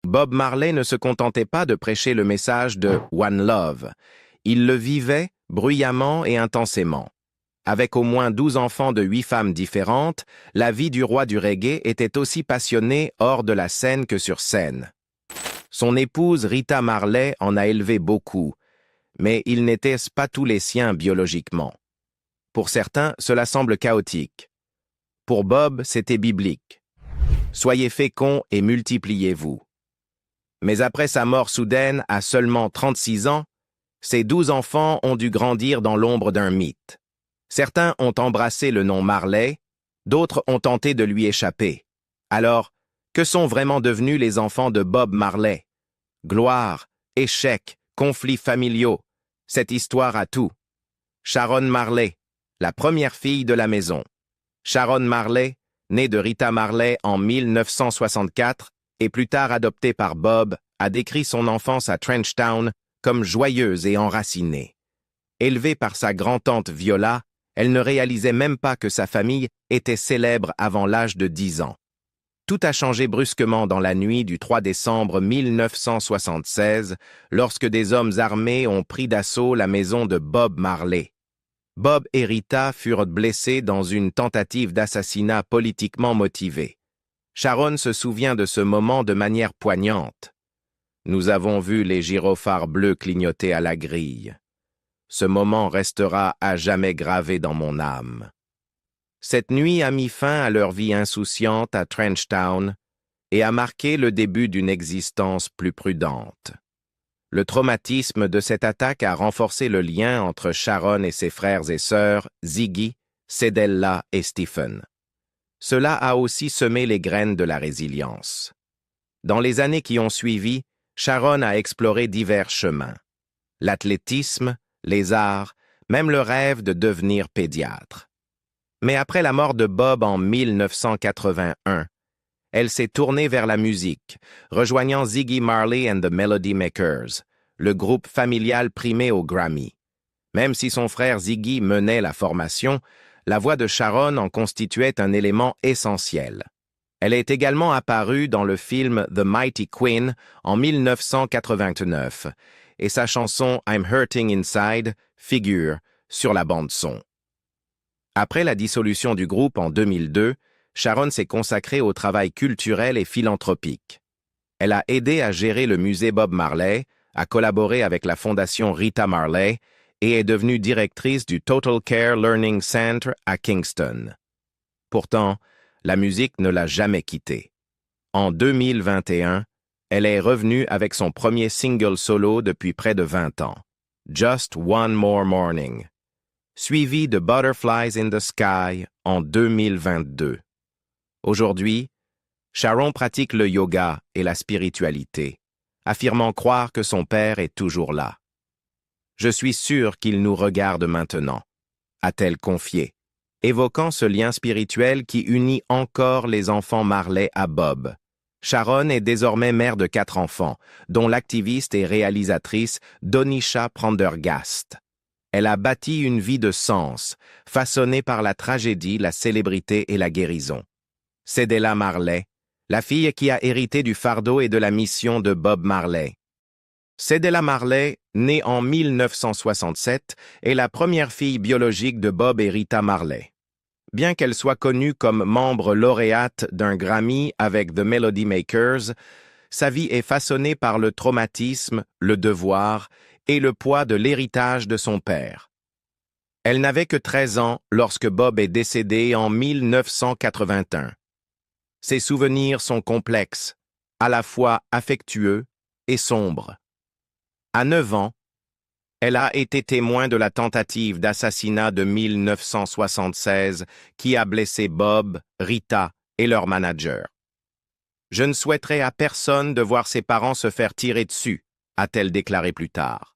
Bob Marley ne se contentait pas de prêcher le message de One Love. Il le vivait bruyamment et intensément. Avec au moins 12 enfants de 8 femmes différentes, la vie du roi du reggae était aussi passionnée hors de la scène que sur scène. Son épouse Rita Marley en a élevé beaucoup, mais ils n'étaient pas tous les siens biologiquement. Pour certains, cela semble chaotique. Pour Bob, c'était biblique. Soyez féconds et multipliez-vous. Mais après sa mort soudaine, à seulement 36 ans, ses 12 enfants ont dû grandir dans l'ombre d'un mythe. Certains ont embrassé le nom Marley, d'autres ont tenté de lui échapper. Alors, que sont vraiment devenus les enfants de Bob Marley? Gloire, échecs, conflits familiaux, cette histoire a tout. Sharon Marley, la première fille de la maison. Sharon Marley, née de Rita Marley en 1964 et plus tard adoptée par Bob, a décrit son enfance à Trenchtown comme joyeuse et enracinée. Élevée par sa grand-tante Viola, elle ne réalisait même pas que sa famille était célèbre avant l'âge de 10 ans. Tout a changé brusquement dans la nuit du 3 décembre 1976, lorsque des hommes armés ont pris d'assaut la maison de Bob Marley. Bob et Rita furent blessés dans une tentative d'assassinat politiquement motivée. Sharon se souvient de ce moment de manière poignante. Nous avons vu les gyrophares bleus clignoter à la grille. Ce moment restera à jamais gravé dans mon âme. Cette nuit a mis fin à leur vie insouciante à Trenchtown et a marqué le début d'une existence plus prudente. Le traumatisme de cette attaque a renforcé le lien entre Sharon et ses frères et sœurs, Ziggy, Cedella et Stephen. Cela a aussi semé les graines de la résilience. Dans les années qui ont suivi, Sharon a exploré divers chemins. L'athlétisme, les arts, même le rêve de devenir pédiatre. Mais après la mort de Bob en 1981, elle s'est tournée vers la musique, rejoignant Ziggy Marley and the Melody Makers, le groupe familial primé au Grammy. Même si son frère Ziggy menait la formation, la voix de Sharon en constituait un élément essentiel. Elle est également apparue dans le film The Mighty Queen en 1989, et sa chanson I'm Hurting Inside figure sur la bande-son. Après la dissolution du groupe en 2002, Sharon s'est consacrée au travail culturel et philanthropique. Elle a aidé à gérer le musée Bob Marley, a collaboré avec la fondation Rita Marley et est devenue directrice du Total Care Learning Center à Kingston. Pourtant, la musique ne l'a jamais quittée. En 2021, elle est revenue avec son premier single solo depuis près de 20 ans, Just One More Morning, suivi de Butterflies in the Sky en 2022. Aujourd'hui, Sharon pratique le yoga et la spiritualité, affirmant croire que son père est toujours là. « Je suis sûr qu'il nous regarde maintenant », a-t-elle confié, évoquant ce lien spirituel qui unit encore les enfants Marley à Bob. Sharon est désormais mère de 4 enfants, dont l'activiste et réalisatrice Donisha Prendergast. Elle a bâti une vie de sens, façonnée par la tragédie, la célébrité et la guérison. Cedella Marley, la fille qui a hérité du fardeau et de la mission de Bob Marley. Cedella Marley, née en 1967, est la première fille biologique de Bob et Rita Marley. Bien qu'elle soit connue comme membre lauréate d'un Grammy avec The Melody Makers, sa vie est façonnée par le traumatisme, le devoir et le poids de l'héritage de son père. Elle n'avait que 13 ans lorsque Bob est décédé en 1981. Ses souvenirs sont complexes, à la fois affectueux et sombres. À 9 ans, elle a été témoin de la tentative d'assassinat de 1976 qui a blessé Bob, Rita et leur manager. « Je ne souhaiterais à personne de voir ses parents se faire tirer dessus », a-t-elle déclaré plus tard.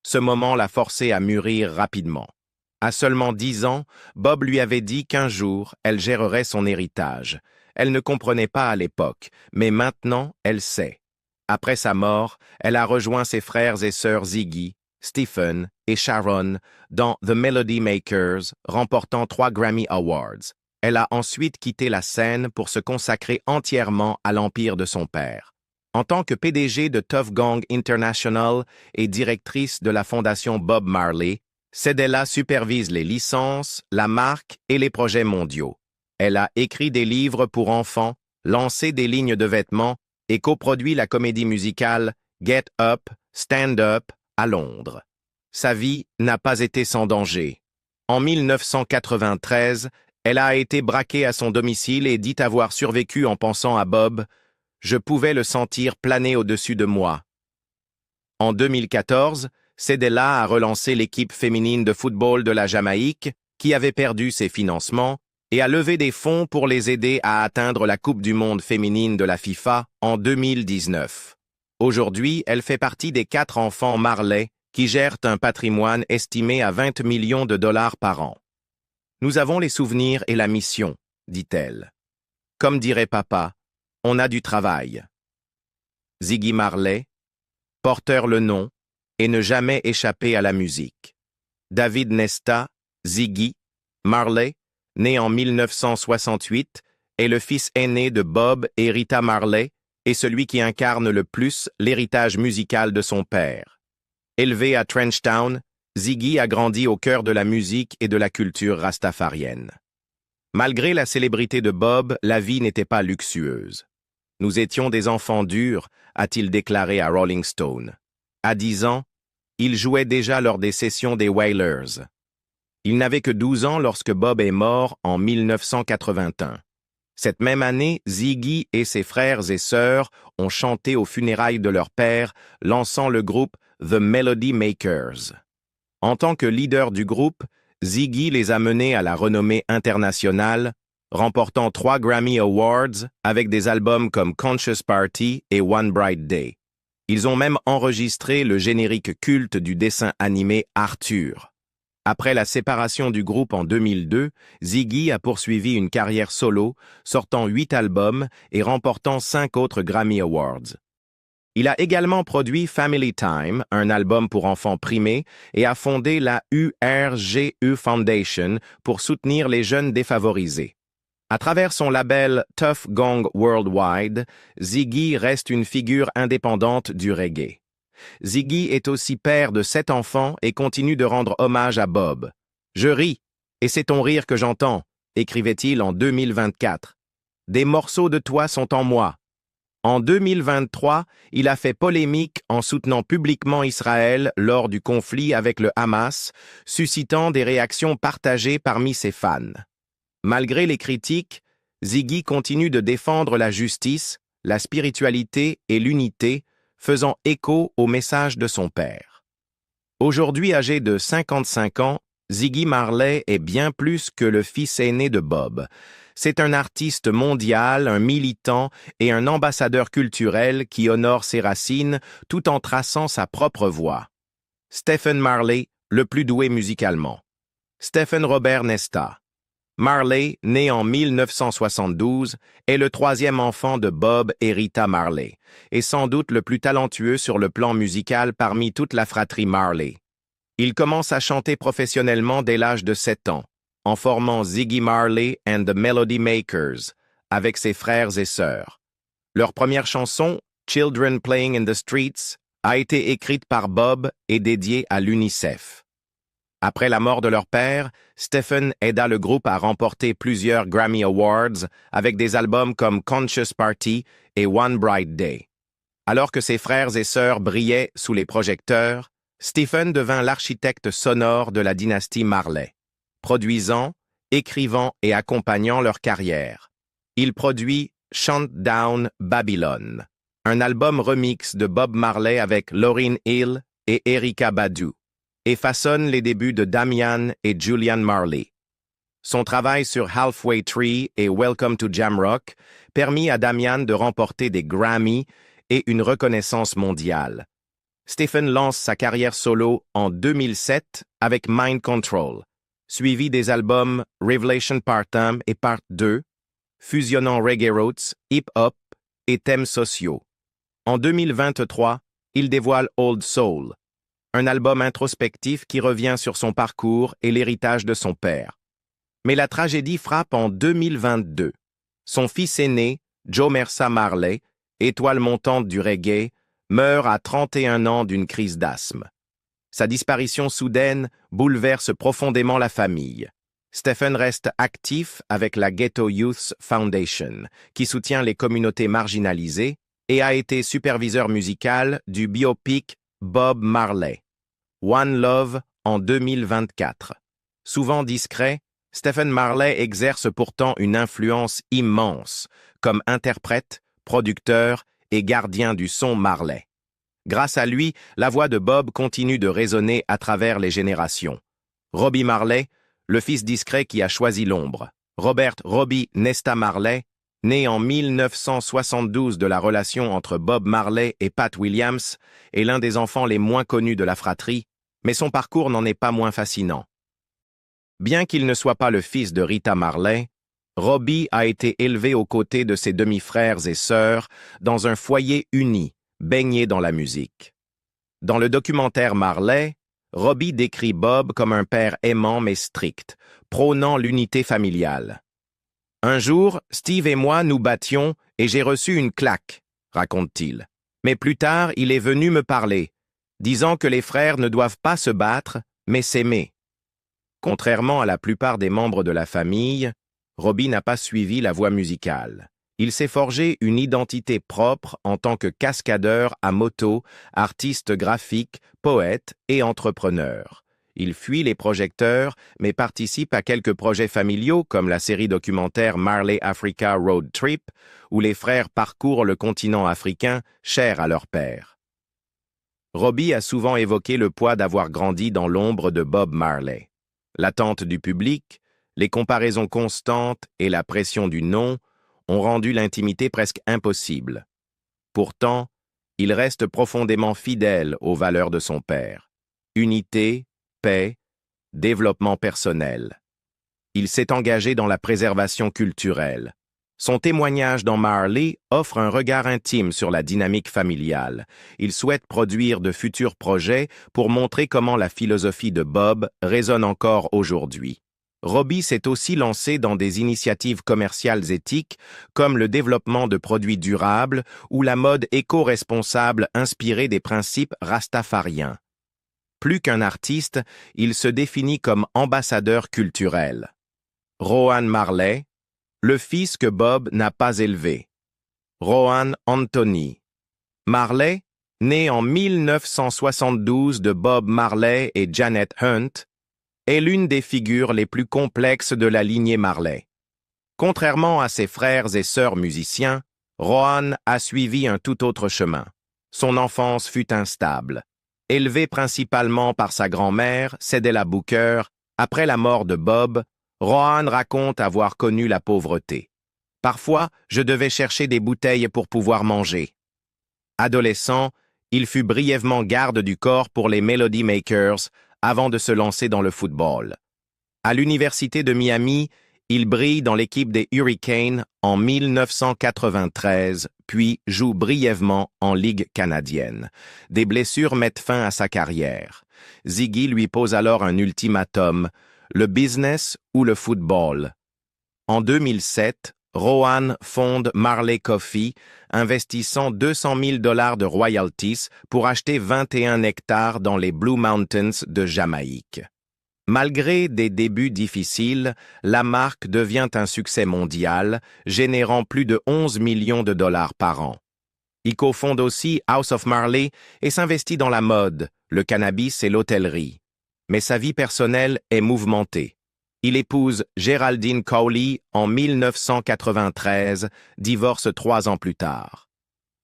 Ce moment l'a forcée à mûrir rapidement. À seulement 10 ans, Bob lui avait dit qu'un jour, elle gérerait son héritage. Elle ne comprenait pas à l'époque, mais maintenant, elle sait. Après sa mort, elle a rejoint ses frères et sœurs Ziggy, Stephen et Sharon dans The Melody Makers, remportant 3 Grammy Awards. Elle a ensuite quitté la scène pour se consacrer entièrement à l'empire de son père. En tant que PDG de Tuff Gong International et directrice de la fondation Bob Marley, Cedella supervise les licences, la marque et les projets mondiaux. Elle a écrit des livres pour enfants, lancé des lignes de vêtements et coproduit la comédie musicale Get Up, Stand Up à Londres. Sa vie n'a pas été sans danger. En 1993, elle a été braquée à son domicile et dit avoir survécu en pensant à Bob. Je pouvais le sentir planer au-dessus de moi. En 2014, Cedella a relancé l'équipe féminine de football de la Jamaïque, qui avait perdu ses financements, et a levé des fonds pour les aider à atteindre la Coupe du monde féminine de la FIFA en 2019. Aujourd'hui, elle fait partie des 4 enfants Marley qui gèrent un patrimoine estimé à 20 millions de dollars par an. Nous avons les souvenirs et la mission, dit-elle. Comme dirait papa, on a du travail. Ziggy Marley, porteur le nom, et ne jamais échapper à la musique. David Nesta, Ziggy Marley, né en 1968, est le fils aîné de Bob et Rita Marley et celui qui incarne le plus l'héritage musical de son père. Élevé à Trenchtown, Ziggy a grandi au cœur de la musique et de la culture rastafarienne. Malgré la célébrité de Bob, la vie n'était pas luxueuse. Nous étions des enfants durs, a-t-il déclaré à Rolling Stone. À 10 ans, il jouait déjà lors des sessions des Wailers. Il n'avait que 12 ans lorsque Bob est mort en 1981. Cette même année, Ziggy et ses frères et sœurs ont chanté aux funérailles de leur père, lançant le groupe The Melody Makers. En tant que leader du groupe, Ziggy les a menés à la renommée internationale, remportant 3 Grammy Awards avec des albums comme Conscious Party et One Bright Day. Ils ont même enregistré le générique culte du dessin animé Arthur. Après la séparation du groupe en 2002, Ziggy a poursuivi une carrière solo, sortant 8 albums et remportant 5 autres Grammy Awards. Il a également produit Family Time, un album pour enfants primés, et a fondé la URGU Foundation pour soutenir les jeunes défavorisés. À travers son label Tuff Gong Worldwide, Ziggy reste une figure indépendante du reggae. Ziggy est aussi père de 7 enfants et continue de rendre hommage à Bob. « Je ris, et c'est ton rire que j'entends », écrivait-il en 2024. « Des morceaux de toi sont en moi. » En 2023, il a fait polémique en soutenant publiquement Israël lors du conflit avec le Hamas, suscitant des réactions partagées parmi ses fans. Malgré les critiques, Ziggy continue de défendre la justice, la spiritualité et l'unité, faisant écho au message de son père. Aujourd'hui âgé de 55 ans, Ziggy Marley est bien plus que le fils aîné de Bob. C'est un artiste mondial, un militant et un ambassadeur culturel qui honore ses racines tout en traçant sa propre voie. Stephen Marley, le plus doué musicalement. Stephen Robert Nesta. Marley, né en 1972, est le 3e enfant de Bob et Rita Marley, et sans doute le plus talentueux sur le plan musical parmi toute la fratrie Marley. Il commence à chanter professionnellement dès l'âge de 7 ans, en formant Ziggy Marley and the Melody Makers, avec ses frères et sœurs. Leur première chanson, Children Playing in the Streets, a été écrite par Bob et dédiée à l'UNICEF. Après la mort de leur père, Stephen aida le groupe à remporter plusieurs Grammy Awards avec des albums comme Conscious Party et One Bright Day. Alors que ses frères et sœurs brillaient sous les projecteurs, Stephen devint l'architecte sonore de la dynastie Marley, produisant, écrivant et accompagnant leur carrière. Il produit Chant Down Babylon, un album remix de Bob Marley avec Lauryn Hill et Erykah Badu, et façonne les débuts de Damian et Julian Marley. Son travail sur Halfway Tree et Welcome to Jamrock permit à Damian de remporter des Grammy et une reconnaissance mondiale. Stephen lance sa carrière solo en 2007 avec Mind Control, suivi des albums Revelation Part 1 et Part 2, fusionnant reggae roots, hip-hop et thèmes sociaux. En 2023, il dévoile Old Soul, un album introspectif qui revient sur son parcours et l'héritage de son père. Mais la tragédie frappe en 2022. Son fils aîné, Joe Mersa Marley, étoile montante du reggae, meurt à 31 ans d'une crise d'asthme. Sa disparition soudaine bouleverse profondément la famille. Stephen reste actif avec la Ghetto Youth Foundation, qui soutient les communautés marginalisées, et a été superviseur musical du biopic Bob Marley, One Love en 2024. Souvent discret, Stephen Marley exerce pourtant une influence immense comme interprète, producteur et gardien du son Marley. Grâce à lui, la voix de Bob continue de résonner à travers les générations. Robbie Marley, le fils discret qui a choisi l'ombre. Robert Robbie Nesta Marley, né en 1972 de la relation entre Bob Marley et Pat Williams, est l'un des enfants les moins connus de la fratrie, mais son parcours n'en est pas moins fascinant. Bien qu'il ne soit pas le fils de Rita Marley, Robbie a été élevé aux côtés de ses demi-frères et sœurs dans un foyer uni, baigné dans la musique. Dans le documentaire Marley, Robbie décrit Bob comme un père aimant mais strict, prônant l'unité familiale. « Un jour, Steve et moi nous battions et j'ai reçu une claque, raconte-t-il. Mais plus tard, il est venu me parler, disant que les frères ne doivent pas se battre, mais s'aimer. » Contrairement à la plupart des membres de la famille, Robbie n'a pas suivi la voie musicale. Il s'est forgé une identité propre en tant que cascadeur à moto, artiste graphique, poète et entrepreneur. Il fuit les projecteurs, mais participe à quelques projets familiaux comme la série documentaire Marley Africa Road Trip, où les frères parcourent le continent africain, cher à leur père. Robbie a souvent évoqué le poids d'avoir grandi dans l'ombre de Bob Marley. L'attente du public, les comparaisons constantes et la pression du nom ont rendu l'intimité presque impossible. Pourtant, il reste profondément fidèle aux valeurs de son père. Unité, paix, développement personnel. Il s'est engagé dans la préservation culturelle. Son témoignage dans Marley offre un regard intime sur la dynamique familiale. Il souhaite produire de futurs projets pour montrer comment la philosophie de Bob résonne encore aujourd'hui. Robbie s'est aussi lancé dans des initiatives commerciales éthiques comme le développement de produits durables ou la mode éco-responsable inspirée des principes rastafariens. Plus qu'un artiste, il se définit comme ambassadeur culturel. Rohan Marley, le fils que Bob n'a pas élevé. Rohan Anthony. Marley, né en 1972 de Bob Marley et Janet Hunt, est l'une des figures les plus complexes de la lignée Marley. Contrairement à ses frères et sœurs musiciens, Rohan a suivi un tout autre chemin. Son enfance fut instable. Élevé principalement par sa grand-mère, Cedella Booker, après la mort de Bob, Rohan raconte avoir connu la pauvreté. Parfois, je devais chercher des bouteilles pour pouvoir manger. Adolescent, il fut brièvement garde du corps pour les Melody Makers avant de se lancer dans le football. À l'Université de Miami, il brille dans l'équipe des Hurricanes en 1993, puis joue brièvement en Ligue canadienne. Des blessures mettent fin à sa carrière. Ziggy lui pose alors un ultimatum, le business ou le football. En 2007, Rohan fonde Marley Coffee, investissant $200 000 de royalties pour acheter 21 hectares dans les Blue Mountains de Jamaïque. Malgré des débuts difficiles, la marque devient un succès mondial, générant plus de 11 millions de dollars par an. Il cofonde aussi House of Marley et s'investit dans la mode, le cannabis et l'hôtellerie. Mais sa vie personnelle est mouvementée. Il épouse Geraldine Cowley en 1993, divorce 3 ans plus tard.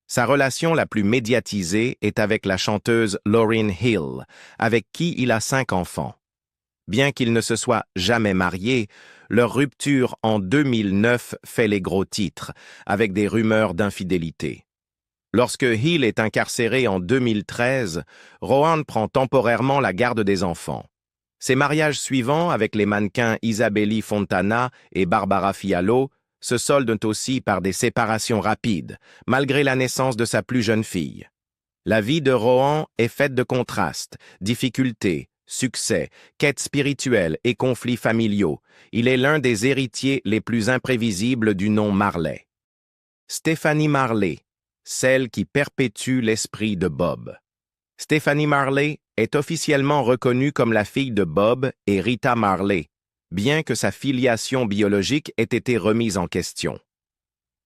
Sa relation la plus médiatisée est avec la chanteuse Lauryn Hill, avec qui il a 5 enfants. Bien qu'ils ne se soient jamais mariés, leur rupture en 2009 fait les gros titres, avec des rumeurs d'infidélité. Lorsque Hill est incarcéré en 2013, Rohan prend temporairement la garde des enfants. Ses mariages suivants avec les mannequins Isabelle Fontana et Barbara Fiallo se soldent aussi par des séparations rapides, malgré la naissance de sa plus jeune fille. La vie de Rohan est faite de contrastes, difficultés, succès, quêtes spirituelles et conflits familiaux. Il est l'un des héritiers les plus imprévisibles du nom Marley. Stephanie Marley. celle qui perpétue l'esprit de Bob. Stephanie Marley est officiellement reconnue comme la fille de Bob et Rita Marley, bien que sa filiation biologique ait été remise en question.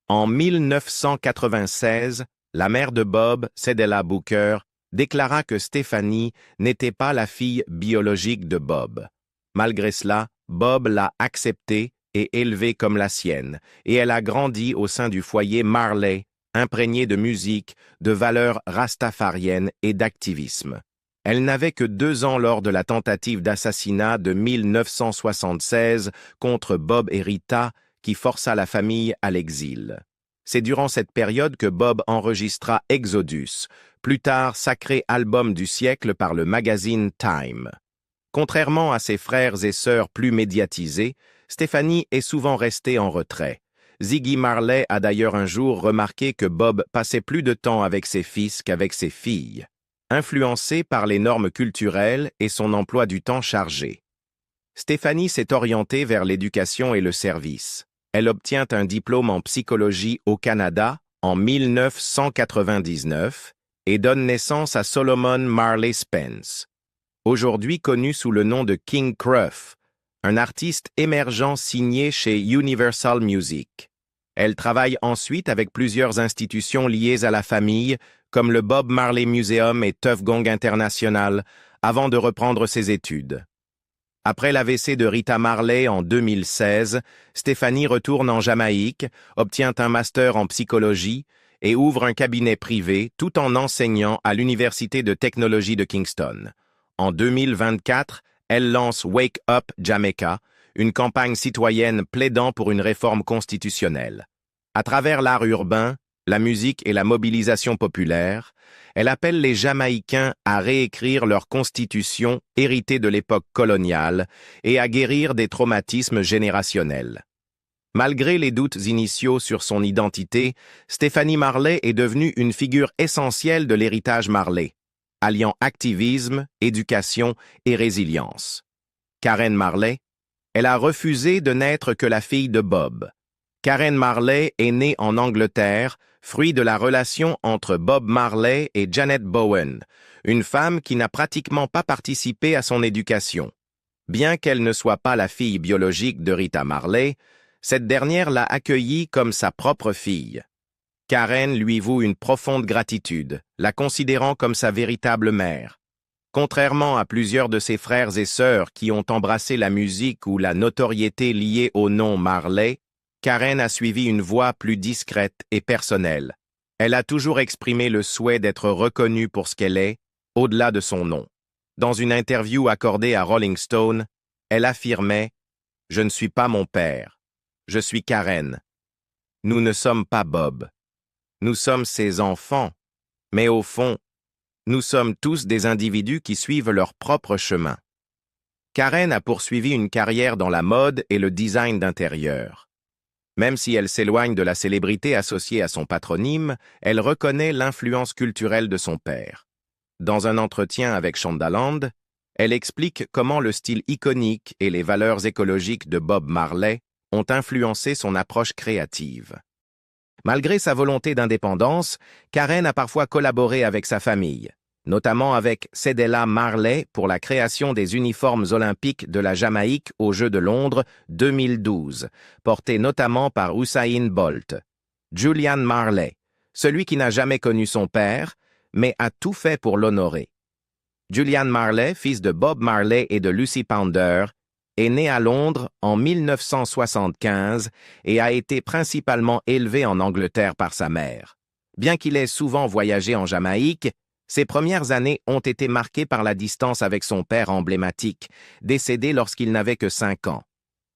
En 1996, la mère de Bob, Cedella Booker, déclara que Stephanie n'était pas la fille biologique de Bob. Malgré cela, Bob l'a acceptée et élevée comme la sienne, et elle a grandi au sein du foyer Marley, imprégné de musique, de valeurs rastafariennes et d'activisme. Elle n'avait que 2 ans lors de la tentative d'assassinat de 1976 contre Bob et Rita, qui força la famille à l'exil. C'est durant cette période que Bob enregistra Exodus, plus tard sacré album du siècle par le magazine Time. Contrairement à ses frères et sœurs plus médiatisés, Stephanie est souvent restée en retrait. Ziggy Marley a d'ailleurs un jour remarqué que Bob passait plus de temps avec ses fils qu'avec ses filles, influencé par les normes culturelles et son emploi du temps chargé. Stephanie s'est orientée vers l'éducation et le service. Elle obtient un diplôme en psychologie au Canada en 1999 et donne naissance à Solomon Marley Spence, aujourd'hui connu sous le nom de King Kruff, un artiste émergent signé chez Universal Music. Elle travaille ensuite avec plusieurs institutions liées à la famille, comme le Bob Marley Museum et Tuff Gong International, avant de reprendre ses études. Après l'AVC de Rita Marley en 2016, Stephanie retourne en Jamaïque, obtient un master en psychologie et ouvre un cabinet privé tout en enseignant à l'Université de technologie de Kingston. En 2024, elle lance Wake Up Jamaica, une campagne citoyenne plaidant pour une réforme constitutionnelle. À travers l'art urbain, la musique et la mobilisation populaire, elle appelle les Jamaïcains à réécrire leur constitution héritée de l'époque coloniale et à guérir des traumatismes générationnels. Malgré les doutes initiaux sur son identité, Stephanie Marley est devenue une figure essentielle de l'héritage Marley, alliant activisme, éducation et résilience. Karen Marley, elle a refusé de n'être que la fille de Bob. Karen Marley est née en Angleterre, fruit de la relation entre Bob Marley et Janet Bowen, une femme qui n'a pratiquement pas participé à son éducation. Bien qu'elle ne soit pas la fille biologique de Rita Marley, cette dernière l'a accueillie comme sa propre fille. Karen lui voue une profonde gratitude, la considérant comme sa véritable mère. Contrairement à plusieurs de ses frères et sœurs qui ont embrassé la musique ou la notoriété liée au nom Marley, Karen a suivi une voie plus discrète et personnelle. Elle a toujours exprimé le souhait d'être reconnue pour ce qu'elle est, au-delà de son nom. Dans une interview accordée à Rolling Stone, elle affirmait « Je ne suis pas mon père. Je suis Karen. Nous ne sommes pas Bob. Nous sommes ses enfants, mais au fond, nous sommes tous des individus qui suivent leur propre chemin. » Karen a poursuivi une carrière dans la mode et le design d'intérieur. Même si elle s'éloigne de la célébrité associée à son patronyme, elle reconnaît l'influence culturelle de son père. Dans un entretien avec Shondaland, elle explique comment le style iconique et les valeurs écologiques de Bob Marley ont influencé son approche créative. Malgré sa volonté d'indépendance, Karen a parfois collaboré avec sa famille, notamment avec Cedella Marley pour la création des uniformes olympiques de la Jamaïque aux Jeux de Londres 2012, portés notamment par Usain Bolt. Julian Marley, celui qui n'a jamais connu son père, mais a tout fait pour l'honorer. Julian Marley, fils de Bob Marley et de Lucy Pounder, est né à Londres en 1975 et a été principalement élevé en Angleterre par sa mère. Bien qu'il ait souvent voyagé en Jamaïque, ses premières années ont été marquées par la distance avec son père emblématique, décédé lorsqu'il n'avait que 5 ans.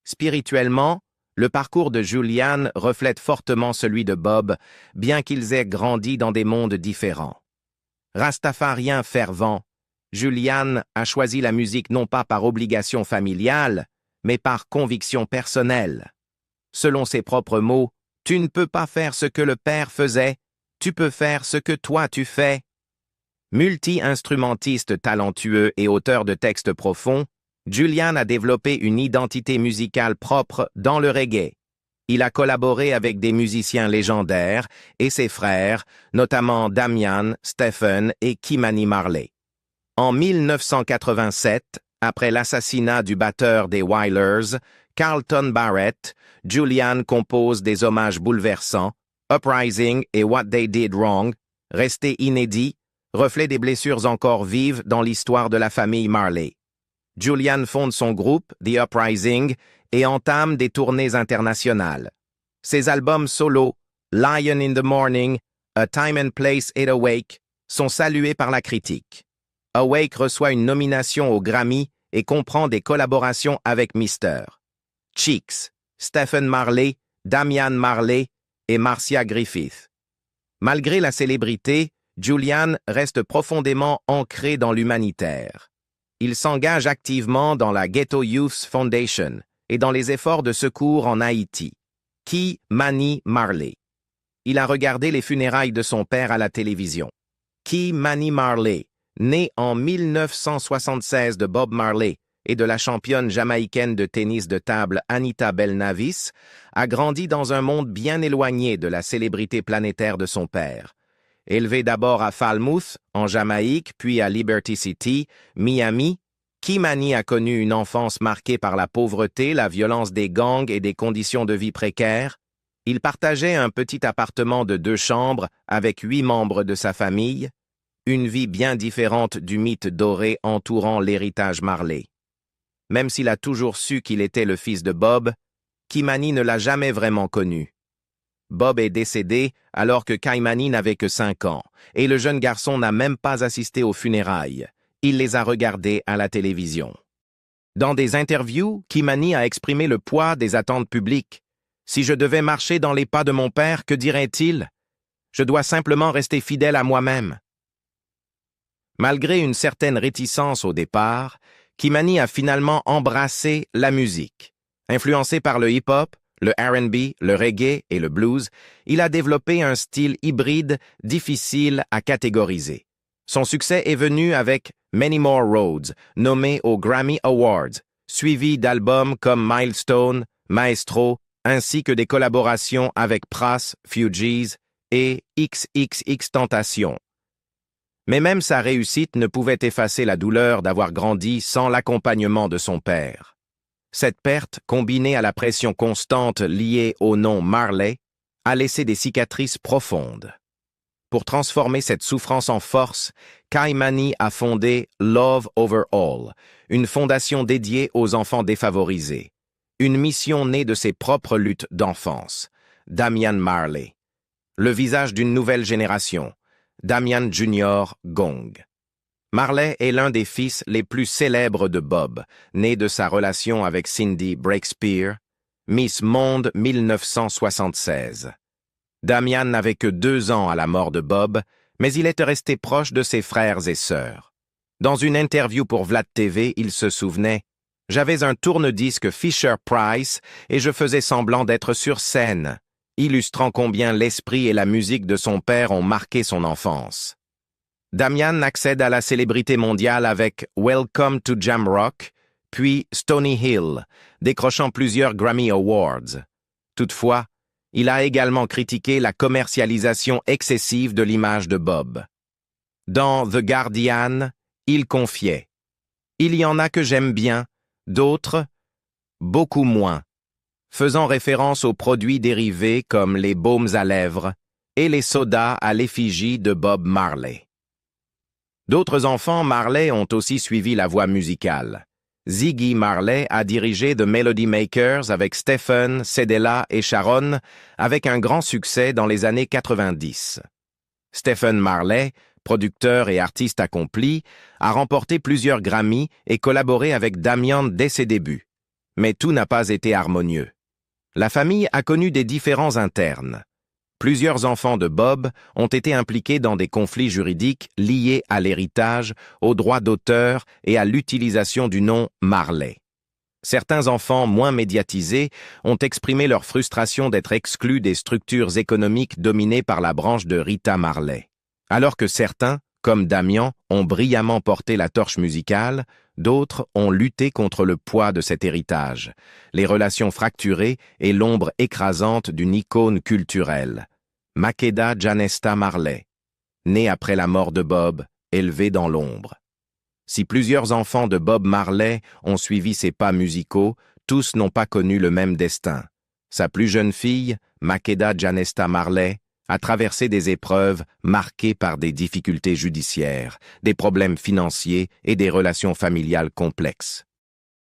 Spirituellement, le parcours de Julian reflète fortement celui de Bob, bien qu'ils aient grandi dans des mondes différents. Rastafarien fervent, Julian a choisi la musique non pas par obligation familiale, mais par conviction personnelle. Selon ses propres mots, « Tu ne peux pas faire ce que le père faisait, tu peux faire ce que toi tu fais. » Multi-instrumentiste talentueux et auteur de textes profonds, Julian a développé une identité musicale propre dans le reggae. Il a collaboré avec des musiciens légendaires et ses frères, notamment Damian, Stephen et Ky-Mani Marley. En 1987, après l'assassinat du batteur des Wailers, Carlton Barrett, Julian compose des hommages bouleversants, Uprising et What They Did Wrong, restés inédits, reflet des blessures encore vives dans l'histoire de la famille Marley. Julian fonde son groupe, The Uprising, et entame des tournées internationales. Ses albums solo, Lion in the Morning, A Time and Place et Awake, sont salués par la critique. Awake reçoit une nomination au Grammy et comprend des collaborations avec Mr. Cheeks, Stephen Marley, Damian Marley et Marcia Griffith. Malgré la célébrité, Julian reste profondément ancré dans l'humanitaire. Il s'engage activement dans la Ghetto Youth Foundation et dans les efforts de secours en Haïti. Ky-Mani Marley. Il a regardé les funérailles de son père à la télévision. Ky-Mani Marley, né en 1976 de Bob Marley et de la championne jamaïcaine de tennis de table Anita Belnavis, a grandi dans un monde bien éloigné de la célébrité planétaire de son père. Élevé d'abord à Falmouth, en Jamaïque, puis à Liberty City, Miami, Ky-Mani a connu une enfance marquée par la pauvreté, la violence des gangs et des conditions de vie précaires. Il partageait un petit appartement de 2 chambres avec 8 membres de sa famille, une vie bien différente du mythe doré entourant l'héritage Marley. Même s'il a toujours su qu'il était le fils de Bob, Ky-Mani ne l'a jamais vraiment connu. Bob est décédé alors que Ky-Mani n'avait que 5 ans, et le jeune garçon n'a même pas assisté aux funérailles. Il les a regardées à la télévision. Dans des interviews, Ky-Mani a exprimé le poids des attentes publiques. « Si je devais marcher dans les pas de mon père, que dirait-il? Je dois simplement rester fidèle à moi-même. » Malgré une certaine réticence au départ, Ky-Mani a finalement embrassé la musique. Influencé par le hip-hop, le R&B, le reggae et le blues, il a développé un style hybride difficile à catégoriser. Son succès est venu avec Many More Roads, nommé aux Grammy Awards, suivi d'albums comme Milestone, Maestro, ainsi que des collaborations avec Pras, Fugees et XXXTentacion. Mais même sa réussite ne pouvait effacer la douleur d'avoir grandi sans l'accompagnement de son père. Cette perte, combinée à la pression constante liée au nom Marley, a laissé des cicatrices profondes. Pour transformer cette souffrance en force, Ky-Mani a fondé Love Over All, une fondation dédiée aux enfants défavorisés. Une mission née de ses propres luttes d'enfance. Damian Marley. Le visage d'une nouvelle génération. Damian Jr. Gong. Marley est l'un des fils les plus célèbres de Bob, né de sa relation avec Cindy Breakspear, Miss Monde 1976. Damian n'avait que 2 ans à la mort de Bob, mais il était resté proche de ses frères et sœurs. Dans une interview pour Vlad TV, il se souvenait « J'avais un tourne-disque Fisher-Price et je faisais semblant d'être sur scène », illustrant combien l'esprit et la musique de son père ont marqué son enfance. Damian accède à la célébrité mondiale avec Welcome to Jamrock, puis Stony Hill, décrochant plusieurs Grammy Awards. Toutefois, il a également critiqué la commercialisation excessive de l'image de Bob. Dans The Guardian, il confiait « Il y en a que j'aime bien, d'autres, beaucoup moins », faisant référence aux produits dérivés comme les baumes à lèvres et les sodas à l'effigie de Bob Marley. D'autres enfants Marley ont aussi suivi la voie musicale. Ziggy Marley a dirigé The Melody Makers avec Stephen, Cedella et Sharon, avec un grand succès dans les années 90. Stephen Marley, producteur et artiste accompli, a remporté plusieurs Grammy et collaboré avec Damian dès ses débuts. Mais tout n'a pas été harmonieux. La famille a connu des différends internes. Plusieurs enfants de Bob ont été impliqués dans des conflits juridiques liés à l'héritage, aux droits d'auteur et à l'utilisation du nom Marley. Certains enfants moins médiatisés ont exprimé leur frustration d'être exclus des structures économiques dominées par la branche de Rita Marley. Alors que certains, comme Damian, ont brillamment porté la torche musicale, D'autres ont lutté contre le poids de cet héritage, les relations fracturées et l'ombre écrasante d'une icône culturelle. Makeda Janesta Marley, née après la mort de Bob, élevée dans l'ombre. Si plusieurs enfants de Bob Marley ont suivi ses pas musicaux, tous n'ont pas connu le même destin. Sa plus jeune fille, Makeda Janesta Marley, a traversé des épreuves marquées par des difficultés judiciaires, des problèmes financiers et des relations familiales complexes.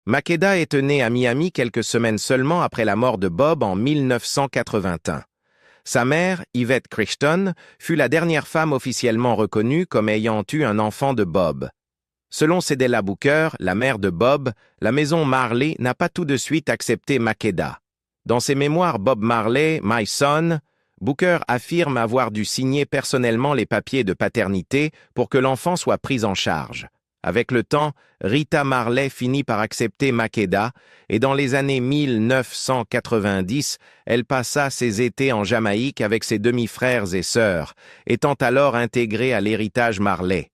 Makeda est née à Miami quelques semaines seulement après la mort de Bob en 1981. Sa mère, Yvette Crichton, fut la dernière femme officiellement reconnue comme ayant eu un enfant de Bob. Selon Cedella Booker, la mère de Bob, la maison Marley n'a pas tout de suite accepté Makeda. Dans ses mémoires Bob Marley, My Son, Booker affirme avoir dû signer personnellement les papiers de paternité pour que l'enfant soit pris en charge. Avec le temps, Rita Marley finit par accepter Makeda et dans les années 1990, elle passa ses étés en Jamaïque avec ses demi-frères et sœurs, étant alors intégrée à l'héritage Marley.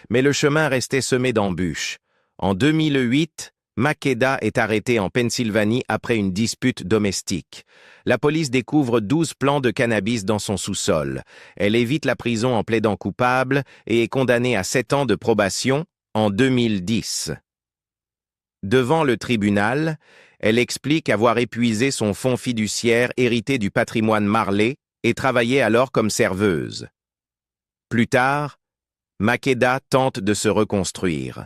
Mais le chemin restait semé d'embûches. En 2008, Makeda est arrêtée en Pennsylvanie après une dispute domestique. La police découvre 12 plants de cannabis dans son sous-sol. Elle évite la prison en plaidant coupable et est condamnée à 7 ans de probation en 2010. Devant le tribunal, elle explique avoir épuisé son fonds fiduciaire hérité du patrimoine Marley et travaillait alors comme serveuse. Plus tard, Makeda tente de se reconstruire.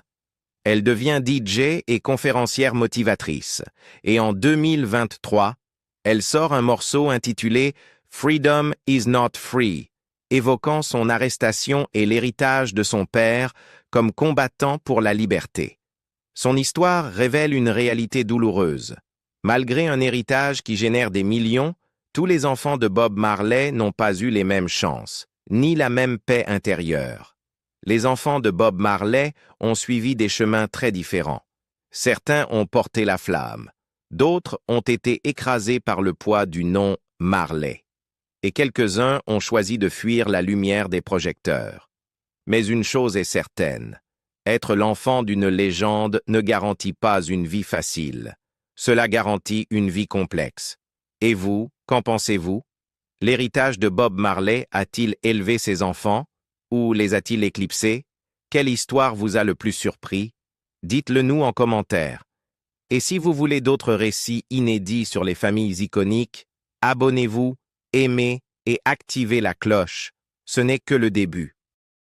Elle devient DJ et conférencière motivatrice, et en 2023, elle sort un morceau intitulé « Freedom is not free », évoquant son arrestation et l'héritage de son père comme combattant pour la liberté. Son histoire révèle une réalité douloureuse. Malgré un héritage qui génère des millions, tous les enfants de Bob Marley n'ont pas eu les mêmes chances, ni la même paix intérieure. Les enfants de Bob Marley ont suivi des chemins très différents. Certains ont porté la flamme, d'autres ont été écrasés par le poids du nom Marley, et quelques-uns ont choisi de fuir la lumière des projecteurs. Mais une chose est certaine, être l'enfant d'une légende ne garantit pas une vie facile. Cela garantit une vie complexe. Et vous, qu'en pensez-vous? L'héritage de Bob Marley a-t-il élevé ses enfants? Ou les a-t-il éclipsés? Quelle histoire vous a le plus surpris? Dites-le nous en commentaire. Et si vous voulez d'autres récits inédits sur les familles iconiques, abonnez-vous, aimez et activez la cloche. Ce n'est que le début.